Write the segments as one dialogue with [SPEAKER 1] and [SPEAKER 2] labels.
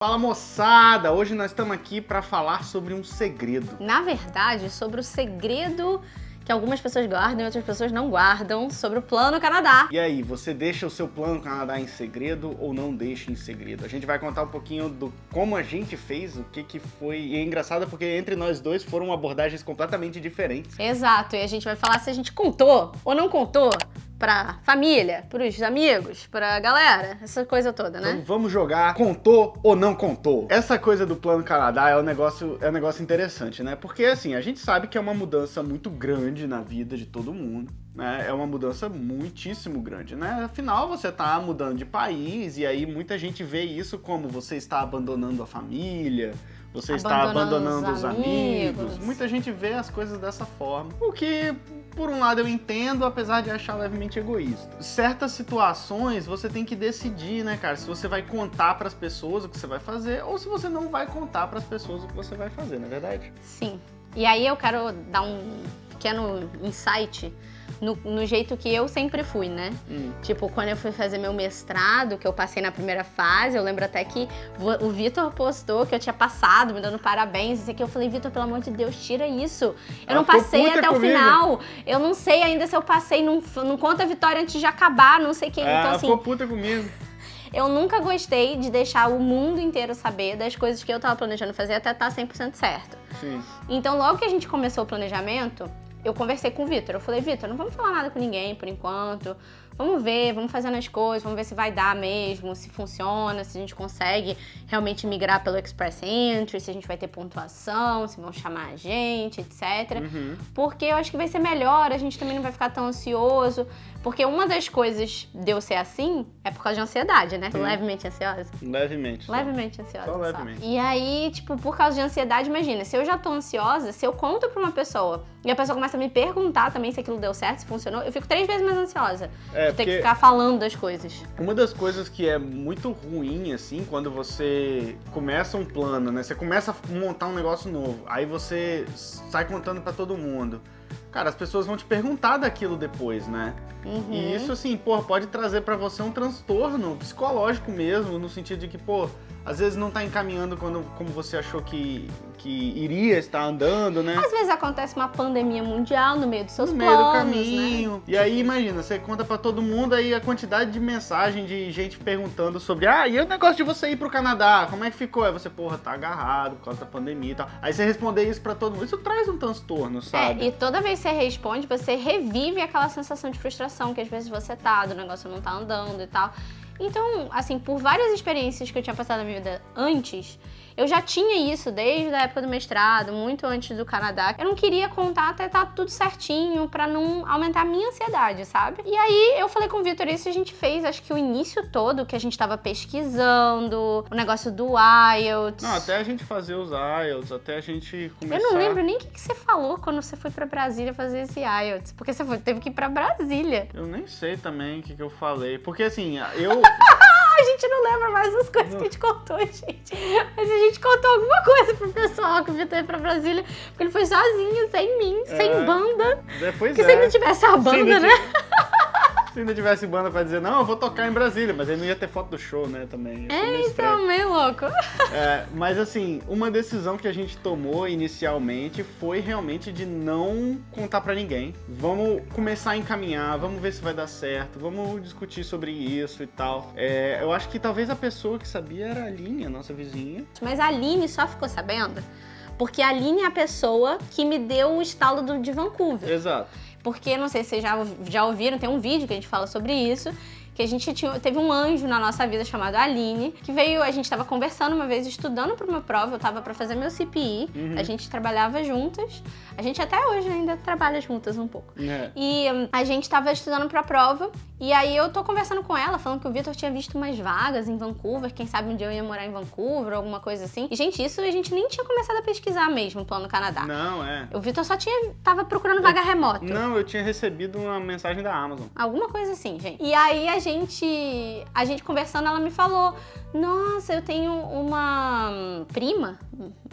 [SPEAKER 1] Fala moçada, hoje nós estamos aqui para falar sobre um segredo.
[SPEAKER 2] Na verdade, sobre o segredo que algumas pessoas guardam e outras pessoas não guardam sobre o Plano Canadá.
[SPEAKER 1] E aí, você deixa o seu Plano Canadá em segredo ou não deixa em segredo? A gente vai contar um pouquinho do como a gente fez, o que foi. E é engraçado porque entre nós dois foram abordagens completamente diferentes.
[SPEAKER 2] Exato, e a gente vai falar se a gente contou ou não contou pra família, pros amigos, pra galera, essa coisa toda, né?
[SPEAKER 1] Então vamos jogar contou ou não contou. Essa coisa do Plano Canadá é um negócio interessante, né? Porque assim, a gente sabe que é uma mudança muito grande na vida de todo mundo, né? É uma mudança muitíssimo grande, né? Afinal, você tá mudando de país e aí muita gente vê isso como você está abandonando a família, você está abandonando os amigos. Muita gente vê as coisas dessa forma. O que, por um lado, eu entendo, apesar de achar levemente egoísta. Certas situações você tem que decidir, né, cara? Se você vai contar pras pessoas o que você vai fazer ou se você não vai contar pras pessoas o que você vai fazer, não é verdade?
[SPEAKER 2] Sim. E aí eu quero dar um pequeno insight no jeito que eu sempre fui, né? Tipo, quando eu fui fazer meu mestrado, que eu passei na primeira fase, eu lembro até que o Vitor postou que eu tinha passado, me dando parabéns, e que eu falei, Vitor, pelo amor de Deus, tira isso. Eu não passei até o final. Eu não sei ainda se eu passei, não conta a vitória antes de acabar, não sei o que. Então, assim,
[SPEAKER 1] ficou puta comigo.
[SPEAKER 2] Eu nunca gostei de deixar o mundo inteiro saber das coisas que eu tava planejando fazer até estar 100% certo.
[SPEAKER 1] Sim.
[SPEAKER 2] Então, logo que a gente começou o planejamento, eu conversei com o Vitor. Eu falei, Vitor, não vamos falar nada com ninguém por enquanto. Vamos ver, vamos fazendo as coisas, vamos ver se vai dar mesmo, se funciona, se a gente consegue realmente migrar pelo Express Entry, se a gente vai ter pontuação, se vão chamar a gente, etc. Porque eu acho que vai ser melhor, a gente também não vai ficar tão ansioso. Porque uma das coisas de eu ser assim é por causa de ansiedade, né? Levemente ansiosa.
[SPEAKER 1] Levemente.
[SPEAKER 2] Levemente ansiosa.
[SPEAKER 1] Só levemente.
[SPEAKER 2] E aí, tipo, por causa de ansiedade, imagina, se eu já tô ansiosa, se eu conto pra uma pessoa e a pessoa começa a me perguntar também se aquilo deu certo, se funcionou, eu fico 3 vezes mais ansiosa. De ter que ficar falando das coisas.
[SPEAKER 1] Uma das coisas que é muito ruim, assim, quando você começa um plano, né? Você começa a montar um negócio novo, aí você sai contando pra todo mundo. Cara, as pessoas vão te perguntar daquilo depois, né? E isso, assim, pô, pode trazer pra você um transtorno psicológico mesmo, no sentido de que, pô, às vezes não tá encaminhando como você achou que iria estar andando, né?
[SPEAKER 2] Às vezes acontece uma pandemia mundial no meio dos seus planos,
[SPEAKER 1] no meio do caminho.
[SPEAKER 2] Né?
[SPEAKER 1] E aí, imagina, você conta pra todo mundo, aí a quantidade de mensagem de gente perguntando sobre e o negócio de você ir pro Canadá, como é que ficou? Aí você, porra, tá agarrado por causa da pandemia e tal. Aí você responder isso pra todo mundo, isso traz um transtorno, sabe?
[SPEAKER 2] E toda vez que você responde, você revive aquela sensação de frustração que às vezes você tá, do negócio não tá andando e tal. Então, assim, por várias experiências que eu tinha passado na minha vida antes, eu já tinha isso desde a época do mestrado, muito antes do Canadá. Eu não queria contar até estar tudo certinho pra não aumentar a minha ansiedade, sabe? E aí eu falei com o Vitor, isso a gente fez, acho que o início todo que a gente tava pesquisando, o negócio do IELTS.
[SPEAKER 1] Não, até a gente fazer os IELTS, até a gente começar...
[SPEAKER 2] Eu não lembro nem o que você falou quando você foi pra Brasília fazer esse IELTS, porque você teve que ir pra Brasília.
[SPEAKER 1] Eu nem sei também o que eu falei, porque assim, eu...
[SPEAKER 2] A gente não lembra mais as coisas que a gente contou, gente. Mas a gente contou alguma coisa pro pessoal que o Vitor ia pra Brasília, porque ele foi sozinho, sem mim, sem banda.
[SPEAKER 1] Porque
[SPEAKER 2] se ele não tivesse a banda, né?
[SPEAKER 1] Se ainda tivesse banda pra dizer, não, eu vou tocar em Brasília, mas aí não ia ter foto do show, né, também.
[SPEAKER 2] Então, meio louco.
[SPEAKER 1] Mas assim, uma decisão que a gente tomou inicialmente foi realmente de não contar pra ninguém. Vamos começar a encaminhar, vamos ver se vai dar certo, vamos discutir sobre isso e tal. Eu acho que talvez a pessoa que sabia era a Aline, a nossa vizinha.
[SPEAKER 2] Mas a Aline só ficou sabendo porque a Aline é a pessoa que me deu o estalo de Vancouver.
[SPEAKER 1] Exato.
[SPEAKER 2] Porque, não sei se vocês já ouviram, tem um vídeo que a gente fala sobre isso, que a gente teve um anjo na nossa vida chamado Aline, que veio, a gente tava conversando uma vez, estudando para uma prova, eu tava para fazer meu CPI, a gente trabalhava juntas, a gente até hoje ainda trabalha juntas um pouco. E a gente tava estudando pra prova, e aí eu tô conversando com ela, falando que o Vitor tinha visto umas vagas em Vancouver, quem sabe um dia eu ia morar em Vancouver, alguma coisa assim. E, gente, isso a gente nem tinha começado a pesquisar mesmo, o Plano Canadá.
[SPEAKER 1] Não,
[SPEAKER 2] O Vitor só tava procurando vaga remota.
[SPEAKER 1] Não, eu tinha recebido uma mensagem da Amazon.
[SPEAKER 2] Alguma coisa assim, gente. E aí a gente conversando, ela me falou, nossa, eu tenho uma prima,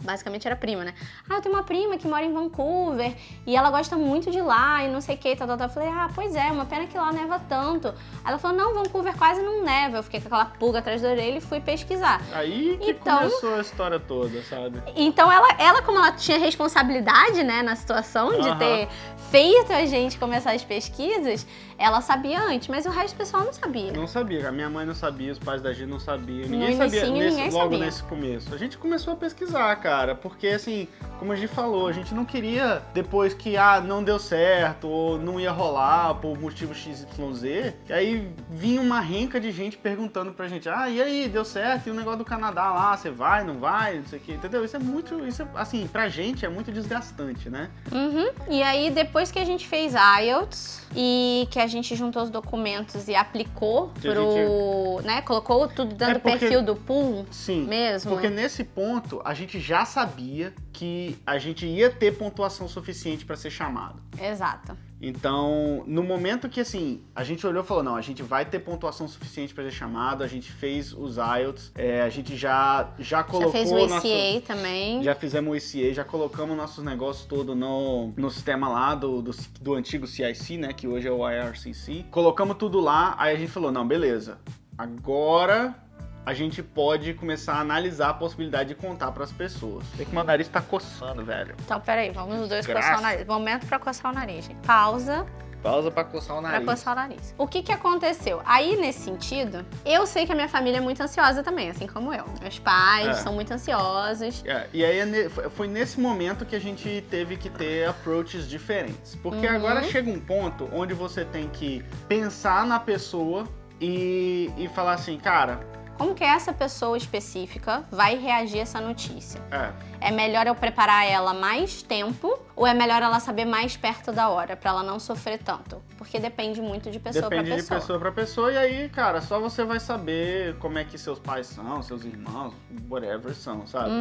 [SPEAKER 2] basicamente era prima, né? Eu tenho uma prima que mora em Vancouver e ela gosta muito de lá e não sei o que, tal. Eu falei, pois é, uma pena que lá neva tanto. Ela falou, não, Vancouver quase não neva. Eu fiquei com aquela pulga atrás da orelha e fui pesquisar.
[SPEAKER 1] Aí que começou a história toda, sabe?
[SPEAKER 2] Então ela, como ela tinha responsabilidade, né, na situação de ter feito a gente começar as pesquisas, ela sabia antes, mas o resto do pessoal não sabia.
[SPEAKER 1] Não sabia, a minha mãe não sabia, os pais da Gi não sabiam, ninguém
[SPEAKER 2] sabia
[SPEAKER 1] logo nesse começo. A gente começou a pesquisar, cara, porque assim, como a Gi falou, a gente não queria, depois que não deu certo, ou não ia rolar por motivo XYZ, e aí vinha uma renca de gente perguntando pra gente, e aí, deu certo? E o negócio do Canadá lá, você vai, não vai, não sei o que, entendeu? Isso é, assim, pra gente é muito desgastante, né?
[SPEAKER 2] E aí, depois que a gente fez IELTS e que a gente juntou os documentos e aplicou né, colocou tudo dentro do perfil do pool mesmo.
[SPEAKER 1] Porque nesse ponto a gente já sabia que a gente ia ter pontuação suficiente para ser chamado.
[SPEAKER 2] Exato.
[SPEAKER 1] Então, no momento que, assim, a gente olhou e falou, não, a gente vai ter pontuação suficiente para ser chamado, a gente fez os IELTS, a gente já colocou...
[SPEAKER 2] Já fez o ACA também.
[SPEAKER 1] Já fizemos o ACA, já colocamos nossos negócios todos no sistema lá do antigo CIC, né, que hoje é o IRCC. Colocamos tudo lá, aí a gente falou, não, beleza, agora a gente pode começar a analisar a possibilidade de contar pras pessoas. Tem que meu nariz tá coçando, velho.
[SPEAKER 2] Então, peraí, vamos os dois coçar o nariz. Momento pra coçar o nariz, gente. Pausa
[SPEAKER 1] pra coçar o nariz.
[SPEAKER 2] Pra coçar o nariz. O que aconteceu? Aí, nesse sentido, eu sei que a minha família é muito ansiosa também, assim como eu. Meus pais são muito ansiosos.
[SPEAKER 1] E aí, foi nesse momento que a gente teve que ter approaches diferentes. Porque agora chega um ponto onde você tem que pensar na pessoa e falar assim, cara...
[SPEAKER 2] Como que essa pessoa específica vai reagir a essa notícia? É melhor eu preparar ela mais tempo ou é melhor ela saber mais perto da hora, pra ela não sofrer tanto? Porque depende muito de pessoa pra pessoa.
[SPEAKER 1] Depende de pessoa pra pessoa, e aí, cara, só você vai saber como é que seus pais são, seus irmãos, whatever são, sabe?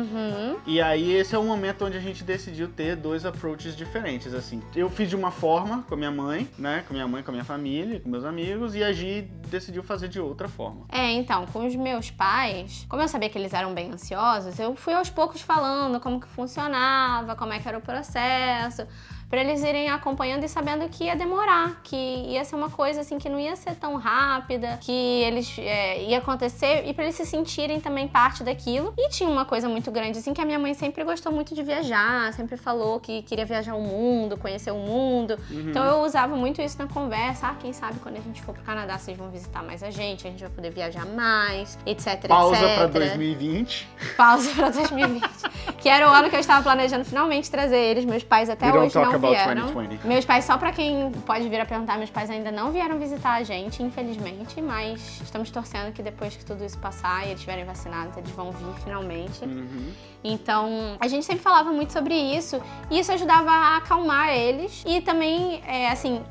[SPEAKER 1] E aí, esse é o momento onde a gente decidiu ter dois approaches diferentes, assim. Eu fiz de uma forma com a minha mãe, né? Com a minha família, com meus amigos, e a Gi decidiu fazer de outra forma.
[SPEAKER 2] Então, com os meus pais, como eu sabia que eles eram bem ansiosos, eu fui aos poucos falando como que funcionava, como é que era o processo, pra eles irem acompanhando e sabendo que ia demorar, que ia ser uma coisa assim que não ia ser tão rápida, que eles ia acontecer e pra eles se sentirem também parte daquilo. E tinha uma coisa muito grande assim que a minha mãe sempre gostou muito de viajar, sempre falou que queria viajar o mundo, conhecer o mundo. Então eu usava muito isso na conversa. Quem sabe quando a gente for pro Canadá vocês vão visitar mais a gente vai poder viajar mais, etc,
[SPEAKER 1] Pausa pra 2020.
[SPEAKER 2] Pausa pra 2020. Que era o ano que eu estava planejando finalmente trazer eles. Meus pais até hoje não vieram.
[SPEAKER 1] 2020.
[SPEAKER 2] Meus pais, só pra quem pode vir a perguntar, meus pais ainda não vieram visitar a gente, infelizmente, mas estamos torcendo que depois que tudo isso passar e eles estiverem vacinados, eles vão vir finalmente. Então, a gente sempre falava muito sobre isso e isso ajudava a acalmar eles. E também, assim,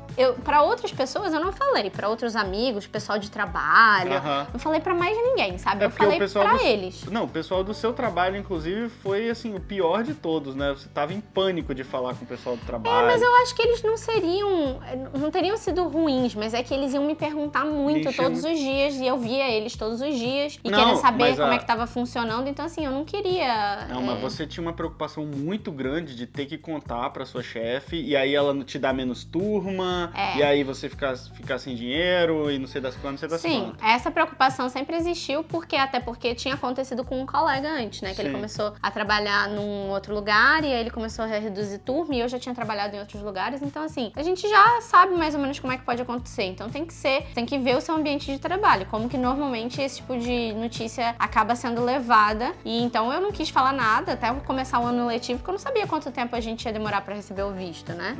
[SPEAKER 2] pra outras pessoas eu não falei, pra outros amigos, pessoal de trabalho, não falei pra mais ninguém, sabe? Eu falei pra eles.
[SPEAKER 1] Não, o pessoal do seu trabalho, inclusive, foi, assim, o pior de todos, né? Você tava em pânico de falar com o pessoal do trabalho.
[SPEAKER 2] Mas eu acho que eles não teriam sido ruins, mas é que eles iam me perguntar muito todos os dias e eu via eles todos os dias e queria saber como é que tava funcionando, então assim, eu não queria...
[SPEAKER 1] Não, mas você tinha uma preocupação muito grande de ter que contar pra sua chefe e aí ela te dá menos turma e aí você ficar sem dinheiro e não sei das quantas, não sei das quantas.
[SPEAKER 2] Sim, essa preocupação sempre existiu até porque tinha acontecido com um colega antes, né, que ele começou a trabalhar num outro lugar e aí ele começou a reduzir turma e eu já tinha trabalhado em outros lugares, então assim, a gente já sabe mais ou menos como é que pode acontecer, então tem que ver o seu ambiente de trabalho, como que normalmente esse tipo de notícia acaba sendo levada, e então eu não quis falar nada até começar o ano letivo, porque eu não sabia quanto tempo a gente ia demorar pra receber o visto, né?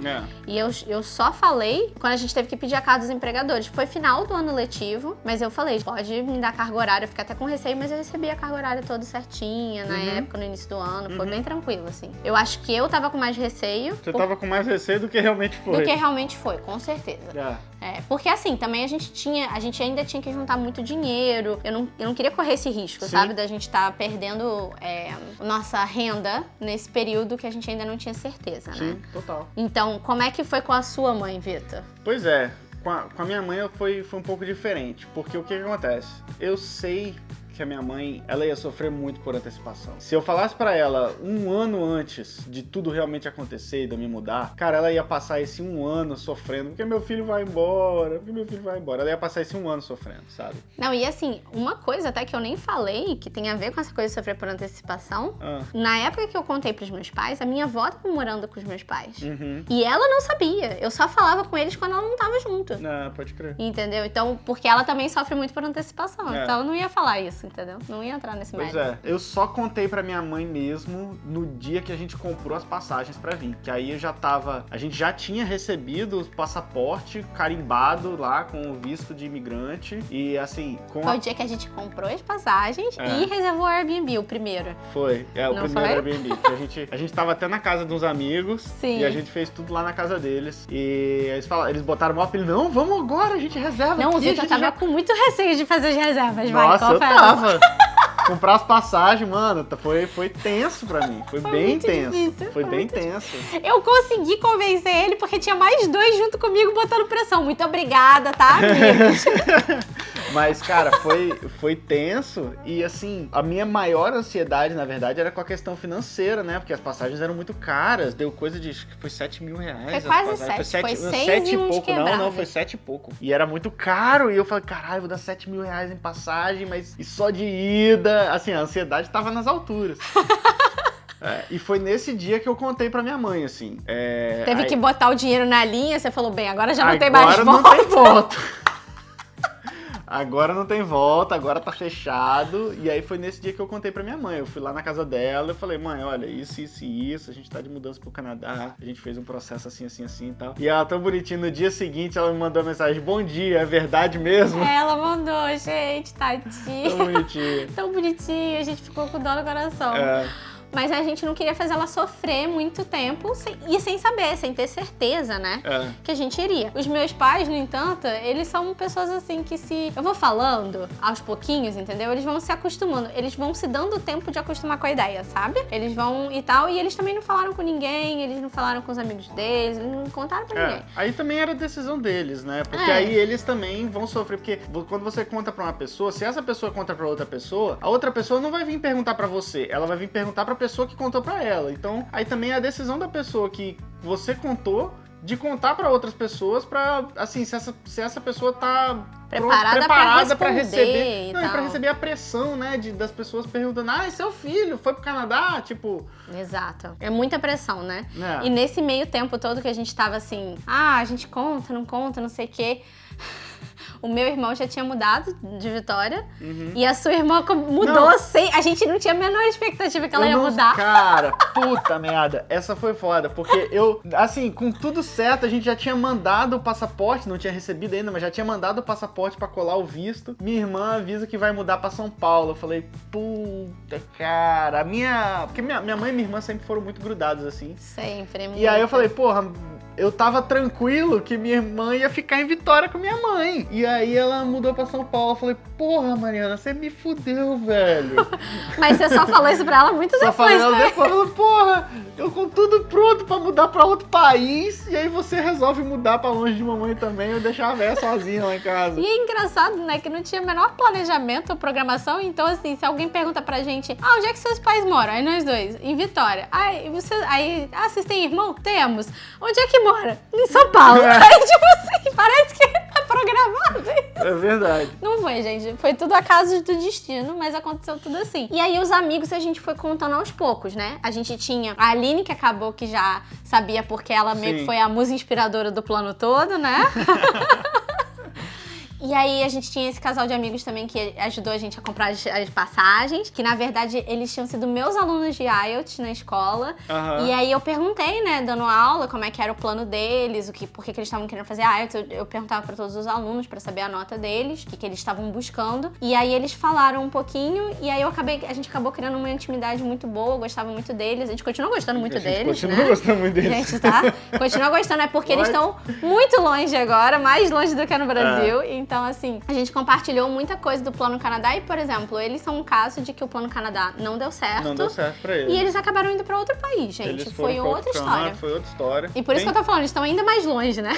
[SPEAKER 2] E eu só falei quando a gente teve que pedir a carta dos empregadores, foi final do ano letivo, mas eu falei, pode me dar carga horária, eu fiquei até com receio, mas eu recebi a carga horária toda certinha na época, no início do ano, foi bem tranquilo, assim. Eu acho que eu tava com mais receio.
[SPEAKER 1] Você tava com mais receio do que realmente foi.
[SPEAKER 2] Do que realmente foi, com certeza. Porque assim, também a gente ainda tinha que juntar muito dinheiro. Eu não queria correr esse risco, sabe? Da gente estar perdendo nossa renda nesse período que a gente ainda não tinha certeza, né?
[SPEAKER 1] Sim, total.
[SPEAKER 2] Então, como é que foi com a sua mãe, Vitor?
[SPEAKER 1] Pois é. Com a minha mãe foi um pouco diferente, porque o que acontece? Eu sei que a minha mãe, ela ia sofrer muito por antecipação. Se eu falasse pra ela um ano antes de tudo realmente acontecer e de eu me mudar, cara, ela ia passar esse um ano sofrendo, porque meu filho vai embora, Ela ia passar esse um ano sofrendo, sabe?
[SPEAKER 2] Não, e assim, uma coisa até que eu nem falei, que tem a ver com essa coisa de sofrer por antecipação, na época que eu contei pros meus pais, a minha avó tava morando com os meus pais. E ela não sabia, eu só falava com eles quando ela não tava junto.
[SPEAKER 1] Ah, pode crer.
[SPEAKER 2] Entendeu? Então, porque ela também sofre muito por antecipação, então eu não ia falar isso. Entendeu? Não ia entrar nesse mérito.
[SPEAKER 1] Pois é, eu só contei pra minha mãe mesmo no dia que a gente comprou as passagens pra vir. Que aí a gente já tinha recebido o passaporte carimbado lá com o visto de imigrante. E assim,
[SPEAKER 2] Foi o dia que a gente comprou as passagens e reservou o Airbnb, o primeiro.
[SPEAKER 1] Foi, o
[SPEAKER 2] não
[SPEAKER 1] primeiro
[SPEAKER 2] foi?
[SPEAKER 1] Airbnb. Que a gente tava até na casa de uns amigos.
[SPEAKER 2] Sim.
[SPEAKER 1] E a gente fez tudo lá na casa deles. E eles botaram o mapa e não, vamos agora, a gente reserva.
[SPEAKER 2] Não,
[SPEAKER 1] aqui,
[SPEAKER 2] o Vitor tava com muito receio de fazer as reservas,
[SPEAKER 1] Nossa,
[SPEAKER 2] vai,
[SPEAKER 1] eu tava. Comprar as passagens, mano, foi tenso pra mim. Foi bem tenso.
[SPEAKER 2] Difícil,
[SPEAKER 1] foi bem tenso.
[SPEAKER 2] Eu consegui convencer ele porque tinha mais 2 junto comigo botando pressão. Muito obrigada, tá, amigos?
[SPEAKER 1] Mas, cara, foi tenso. E, assim, a minha maior ansiedade, na verdade, era com a questão financeira, né? Porque as passagens eram muito caras. Deu coisa de, acho que foi 7 mil reais.
[SPEAKER 2] Foi quase 7. Foi 6
[SPEAKER 1] 7
[SPEAKER 2] e
[SPEAKER 1] e
[SPEAKER 2] uns
[SPEAKER 1] pouco.
[SPEAKER 2] quebrados.
[SPEAKER 1] Não, foi 7 e pouco. E era muito caro. E eu falei, caralho, vou dar 7 mil reais em passagem, mas e só de ida. Assim, a ansiedade tava nas alturas. E foi nesse dia que eu contei pra minha mãe, assim.
[SPEAKER 2] Teve que botar o dinheiro na linha, você falou, bem, agora já não tem mais volta.
[SPEAKER 1] Agora não tem volta. Agora não tem volta, agora tá fechado. E aí foi nesse dia que eu contei pra minha mãe. Eu fui lá na casa dela e falei, mãe, olha, isso, a gente tá de mudança pro Canadá, a gente fez um processo assim e tal. E ela tão bonitinha, no dia seguinte ela me mandou uma mensagem, bom dia, é verdade mesmo?
[SPEAKER 2] Ela mandou, gente, tadinha.
[SPEAKER 1] Tão bonitinha.
[SPEAKER 2] Tão bonitinha, a gente ficou com dó no coração. Mas a gente não queria fazer ela sofrer muito tempo sem saber, sem ter certeza, né? Que a gente iria. Os meus pais, no entanto, eles são pessoas assim que se eu vou falando aos pouquinhos, entendeu? Eles vão se acostumando, eles vão se dando tempo de acostumar com a ideia, sabe? Eles vão e tal, e eles também não falaram com ninguém, eles não falaram com os amigos deles, eles não contaram pra ninguém.
[SPEAKER 1] Aí também era decisão deles, né? Porque aí eles também vão sofrer, porque quando você conta pra uma pessoa, se essa pessoa conta pra outra pessoa, a outra pessoa não vai vir perguntar pra você, ela vai vir perguntar pra pessoa que contou pra ela. Então, aí também é a decisão da pessoa que você contou de contar pra outras pessoas pra, assim, se essa pessoa tá preparada pra receber, pra receber a pressão, né, das pessoas perguntando, seu filho foi pro Canadá, tipo...
[SPEAKER 2] Exato. É muita pressão, né? E nesse meio tempo todo que a gente tava assim, a gente conta, não sei o quê... O meu irmão já tinha mudado de Vitória e a sua irmã mudou a gente não tinha a menor expectativa que ela ia mudar.
[SPEAKER 1] Cara, puta merda, essa foi foda, porque eu, assim, com tudo certo, a gente já tinha mandado o passaporte, não tinha recebido ainda, mas já tinha mandado o passaporte pra colar o visto. Minha irmã avisa que vai mudar pra São Paulo. Eu falei, puta, cara, porque minha mãe e minha irmã sempre foram muito grudados, assim.
[SPEAKER 2] Sempre.
[SPEAKER 1] E aí eu falei, porra... Eu tava tranquilo que minha irmã ia ficar em Vitória com minha mãe. E aí ela mudou pra São Paulo. Eu falei, porra, Mariana, você me fudeu, velho.
[SPEAKER 2] Mas você só falou isso pra ela muito depois,
[SPEAKER 1] Só falei ela depois. Eu falei, porra, eu com tudo pronto pra mudar pra outro país. E aí você resolve mudar pra longe de mamãe também. Eu deixar a véia sozinha lá em casa.
[SPEAKER 2] E é engraçado, né, que não tinha o menor planejamento ou programação. Então, assim, se alguém pergunta pra gente, onde é que seus pais moram? Aí nós dois, em Vitória. Vocês têm irmão? Temos. Onde é que mora? Em São Paulo. Aí, tipo assim, parece que tá programado isso.
[SPEAKER 1] É verdade.
[SPEAKER 2] Não foi, gente. Foi tudo acaso do destino, mas aconteceu tudo assim. E aí, os amigos a gente foi contando aos poucos, né? A gente tinha a Aline, que acabou que já sabia porque ela meio que foi a musa inspiradora do plano todo, né? E aí a gente tinha esse casal de amigos também que ajudou a gente a comprar as passagens, que na verdade eles tinham sido meus alunos de IELTS na escola. E aí eu perguntei, né, dando aula, como é que era o plano deles, por que eles estavam querendo fazer IELTS. Eu perguntava pra todos os alunos pra saber a nota deles, o que eles estavam buscando. E aí eles falaram um pouquinho e aí a gente acabou criando uma intimidade muito boa, eu gostava muito deles. A gente continua gostando muito deles,
[SPEAKER 1] continua gostando muito deles.
[SPEAKER 2] Gente, tá? Continua gostando, é porque eles estão muito longe agora, mais longe do que no Brasil. Então, assim, a gente compartilhou muita coisa do Plano Canadá e, por exemplo, eles são um caso de que o Plano Canadá não deu certo.
[SPEAKER 1] Não deu certo pra eles.
[SPEAKER 2] E eles acabaram indo pra outro país, gente. Foi outra história.
[SPEAKER 1] Foi outra história.
[SPEAKER 2] E por isso que eu tô falando, eles estão ainda mais longe, né?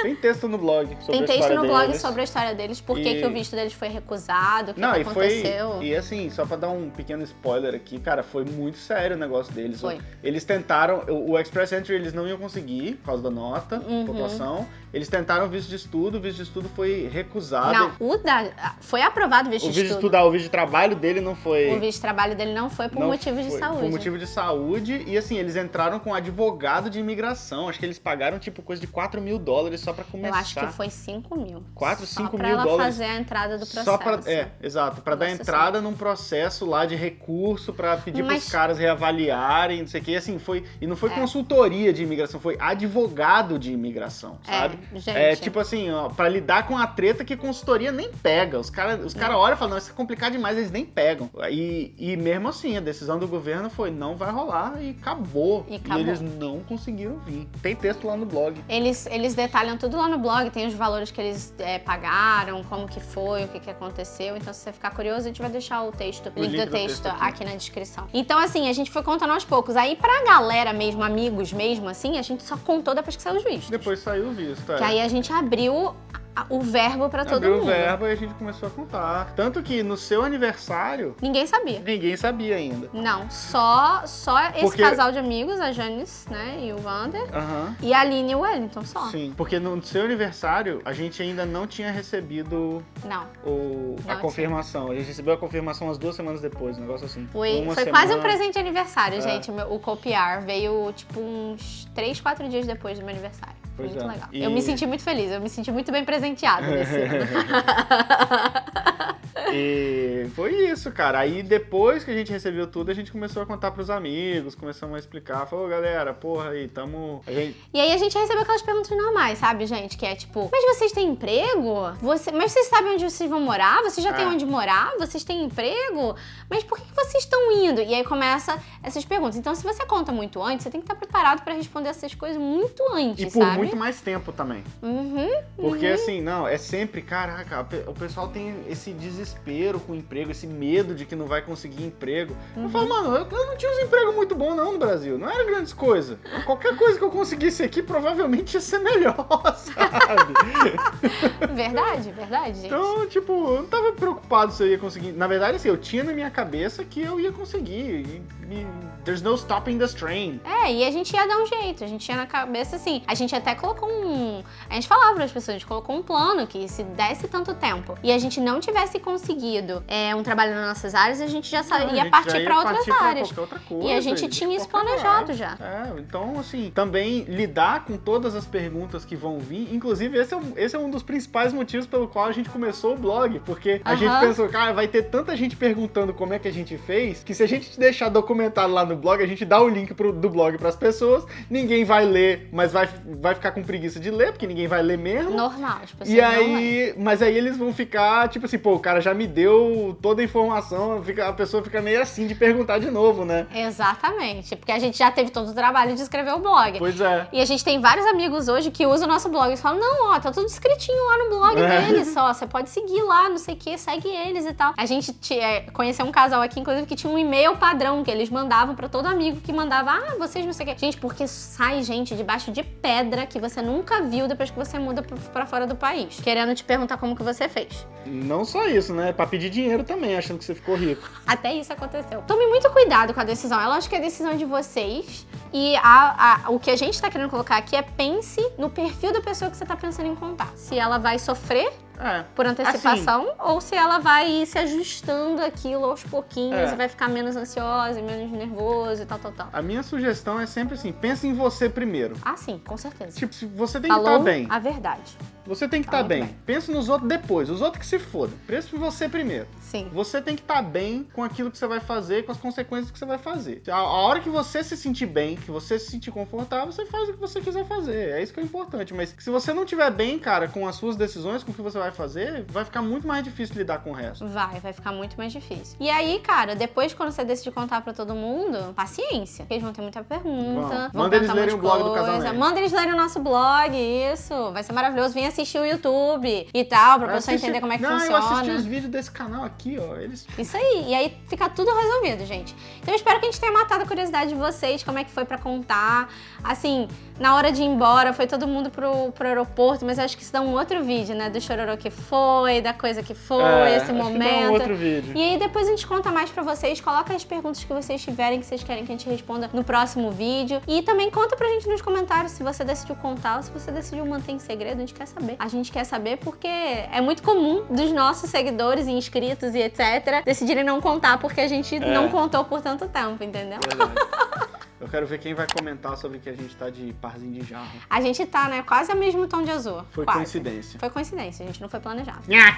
[SPEAKER 1] Tem texto no blog sobre
[SPEAKER 2] Tem
[SPEAKER 1] a
[SPEAKER 2] texto
[SPEAKER 1] história
[SPEAKER 2] no blog
[SPEAKER 1] deles.
[SPEAKER 2] sobre a história deles, por que
[SPEAKER 1] E-
[SPEAKER 2] que o visto deles foi recusado, o que
[SPEAKER 1] Não,
[SPEAKER 2] que
[SPEAKER 1] e
[SPEAKER 2] aconteceu.
[SPEAKER 1] E assim, só pra dar um pequeno spoiler aqui, cara, foi muito sério o negócio deles.
[SPEAKER 2] Foi.
[SPEAKER 1] Eles tentaram, o Express Entry eles não iam conseguir, por causa da nota, pontuação. Eles tentaram o visto de estudo foi recusado.
[SPEAKER 2] Não, foi aprovado o visto
[SPEAKER 1] O
[SPEAKER 2] de
[SPEAKER 1] visto de
[SPEAKER 2] estudo.
[SPEAKER 1] estudar, o visto de trabalho dele não foi...
[SPEAKER 2] O visto de trabalho dele não foi por
[SPEAKER 1] não
[SPEAKER 2] motivos de
[SPEAKER 1] foi,
[SPEAKER 2] saúde.
[SPEAKER 1] Por motivo de saúde. E assim, eles entraram com advogado de imigração. Acho que eles pagaram tipo coisa de $4 mil só pra começar.
[SPEAKER 2] Eu acho que foi 5 mil.
[SPEAKER 1] 4,
[SPEAKER 2] Só
[SPEAKER 1] 5
[SPEAKER 2] pra
[SPEAKER 1] mil
[SPEAKER 2] ela
[SPEAKER 1] dólares.
[SPEAKER 2] fazer a entrada do processo.
[SPEAKER 1] Só pra, exato, pra dar
[SPEAKER 2] Nossa
[SPEAKER 1] entrada num processo lá de recurso, pra pedir pros caras reavaliarem, não sei o que, assim, e não foi consultoria de imigração, foi advogado de imigração, sabe?
[SPEAKER 2] Gente.
[SPEAKER 1] É tipo assim, ó, pra lidar com a treta que consultoria nem pega, os caras olham e falam, não, isso é complicado demais, eles nem pegam. E mesmo assim, a decisão do governo foi, não vai rolar, e acabou. E eles não conseguiram vir. Tem texto lá no blog.
[SPEAKER 2] Eles detalham tudo lá no blog, tem os valores que eles pagaram, como que foi, o que que aconteceu. Então, se você ficar curioso, a gente vai deixar o link do texto aqui na descrição. Então, assim, a gente foi contando aos poucos. Aí, pra galera mesmo, amigos mesmo, assim, a gente só contou depois que saiu os vistos.
[SPEAKER 1] Depois saiu o visto,
[SPEAKER 2] Que aí a gente abriu o verbo pra todo mundo.
[SPEAKER 1] Abriu o verbo e a gente começou a contar. Tanto que no seu aniversário...
[SPEAKER 2] Ninguém sabia.
[SPEAKER 1] Ninguém sabia ainda.
[SPEAKER 2] Não, só esse casal de amigos, a Janice, né, e o Wander. E a Aline e o Wellington, só.
[SPEAKER 1] Sim, porque no seu aniversário, a gente ainda não tinha recebido a confirmação. A gente recebeu a confirmação umas 2 semanas depois, um negócio assim.
[SPEAKER 2] Foi quase um presente de aniversário, gente. O copiar veio, tipo, uns 3, 4 dias depois do meu aniversário. Foi muito legal. Eu me senti muito feliz, eu me senti muito bem presenteada nesse ano.
[SPEAKER 1] E foi isso, cara. Aí depois que a gente recebeu tudo, a gente começou a contar pros amigos, começamos a explicar. Falou, galera, porra aí, tamo...
[SPEAKER 2] E aí a gente recebeu aquelas perguntas normais, sabe, gente? Que é tipo, mas vocês têm emprego? Mas vocês sabem onde vocês vão morar? Vocês já têm onde morar? Vocês têm emprego? Mas por que vocês estão indo? E aí começa essas perguntas. Então, se você conta muito antes, você tem que estar preparado pra responder essas coisas muito antes,
[SPEAKER 1] sabe? E por
[SPEAKER 2] muito
[SPEAKER 1] mais tempo também. Porque assim, não, é sempre, caraca, o pessoal tem esse desespero com o emprego, esse medo de que não vai conseguir emprego. Eu falo, mano, eu não tinha uns empregos muito bons não no Brasil, não era grandes coisas. Qualquer coisa que eu conseguisse aqui provavelmente ia ser melhor, sabe?
[SPEAKER 2] Verdade, gente.
[SPEAKER 1] Então, tipo, eu não tava preocupado se eu ia conseguir. Na verdade, assim, eu tinha na minha cabeça que eu ia conseguir. There's no stopping this train.
[SPEAKER 2] E a gente ia dar um jeito. A gente tinha na cabeça, assim, a gente até colocou a gente falava para as pessoas, a gente colocou um plano que se desse tanto tempo e a gente não tivesse conseguido um trabalho nas nossas áreas, a gente já ia partir para outras áreas.
[SPEAKER 1] Outra coisa,
[SPEAKER 2] e a gente tinha isso planejado já.
[SPEAKER 1] Então, assim, também lidar com todas as perguntas que vão vir. Inclusive, esse é um dos principais motivos pelo qual a gente começou o blog, porque a gente pensou, cara, vai ter tanta gente perguntando como é que a gente fez, que se a gente deixar documentado lá no blog, a gente dá o link do blog para as pessoas, ninguém vai ler, mas vai ficar com preguiça de ler, porque ninguém vai ler mesmo.
[SPEAKER 2] Normal, as pessoas
[SPEAKER 1] mas aí eles vão ficar, tipo assim, pô, o cara já me deu toda a informação, a pessoa fica meio assim de perguntar de novo, né?
[SPEAKER 2] Exatamente, porque a gente já teve todo o trabalho de escrever o blog.
[SPEAKER 1] Pois é.
[SPEAKER 2] E a gente tem vários amigos hoje que usam o nosso blog e falam, não, ó, tá tudo escritinho lá no blog deles, ó, você pode seguir lá, não sei o que, segue eles e tal. A gente conheceu um casal aqui, inclusive, que tinha um e-mail padrão que eles mandavam pra todo amigo que mandava, vocês não sei o que. Gente, porque sai gente debaixo de pedra que você nunca viu depois que você muda pra fora do país, querendo te perguntar como que você fez.
[SPEAKER 1] Não só isso, né? Pra pedir dinheiro também, achando que você ficou rico.
[SPEAKER 2] Até isso aconteceu. Tome muito cuidado com a decisão. É lógico que a decisão é de vocês. E o que a gente tá querendo colocar aqui é pense no perfil da pessoa que você tá pensando em contar. Se ela vai sofrer por antecipação, assim, ou se ela vai ir se ajustando aquilo aos pouquinhos e vai ficar menos ansiosa, menos nervoso e tal.
[SPEAKER 1] A minha sugestão é sempre assim, pense em você primeiro.
[SPEAKER 2] Sim, com certeza.
[SPEAKER 1] Tipo, você tem que estar bem.
[SPEAKER 2] A verdade.
[SPEAKER 1] Você tem que estar bem. Pense nos outros depois, os outros que se fodam. Pense em você primeiro.
[SPEAKER 2] Sim.
[SPEAKER 1] Você tem que estar bem com aquilo que você vai fazer, com as consequências que você vai fazer. A hora que você se sentir bem, que você se sentir confortável, você faz o que você quiser fazer. É isso que é importante. Mas se você não estiver bem, cara, com as suas decisões, com o que você vai fazer, vai ficar muito mais difícil lidar com o resto.
[SPEAKER 2] Vai ficar muito mais difícil. E aí, cara, depois quando você decidir contar pra todo mundo, paciência. Eles vão ter muita pergunta.
[SPEAKER 1] Manda eles lerem o blog do Casal Nerd.
[SPEAKER 2] Manda eles lerem o nosso blog, isso. Vai ser maravilhoso. Venha assistir o YouTube e tal, pra pessoa
[SPEAKER 1] Assiste-
[SPEAKER 2] entender como é que
[SPEAKER 1] não,
[SPEAKER 2] funciona.
[SPEAKER 1] eu assisti os vídeos desse canal aqui, ó. Eles...
[SPEAKER 2] Isso aí, e aí fica tudo resolvido, gente. Então eu espero que a gente tenha matado a curiosidade de vocês, como é que foi pra contar. Assim, na hora de ir embora, foi todo mundo pro aeroporto, mas eu acho que isso dá um outro vídeo, né? Do chororô que foi, da coisa que foi, esse
[SPEAKER 1] acho que dá
[SPEAKER 2] momento.
[SPEAKER 1] um outro vídeo.
[SPEAKER 2] E aí depois a gente conta mais pra vocês, coloca as perguntas que vocês tiverem, que vocês querem que a gente responda no próximo vídeo. E também conta pra gente nos comentários se você decidiu contar ou se você decidiu manter em segredo, a gente quer saber. A gente quer saber porque é muito comum dos nossos seguidores e inscritos e etc. decidirem não contar porque a gente não contou por tanto tempo, entendeu?
[SPEAKER 1] Eu quero ver quem vai comentar sobre que a gente tá de parzinho de jarro.
[SPEAKER 2] A gente tá, né, quase ao mesmo tom de azul.
[SPEAKER 1] Foi
[SPEAKER 2] quase.
[SPEAKER 1] coincidência.
[SPEAKER 2] Foi coincidência, a gente não foi planejado.
[SPEAKER 1] Nhaque!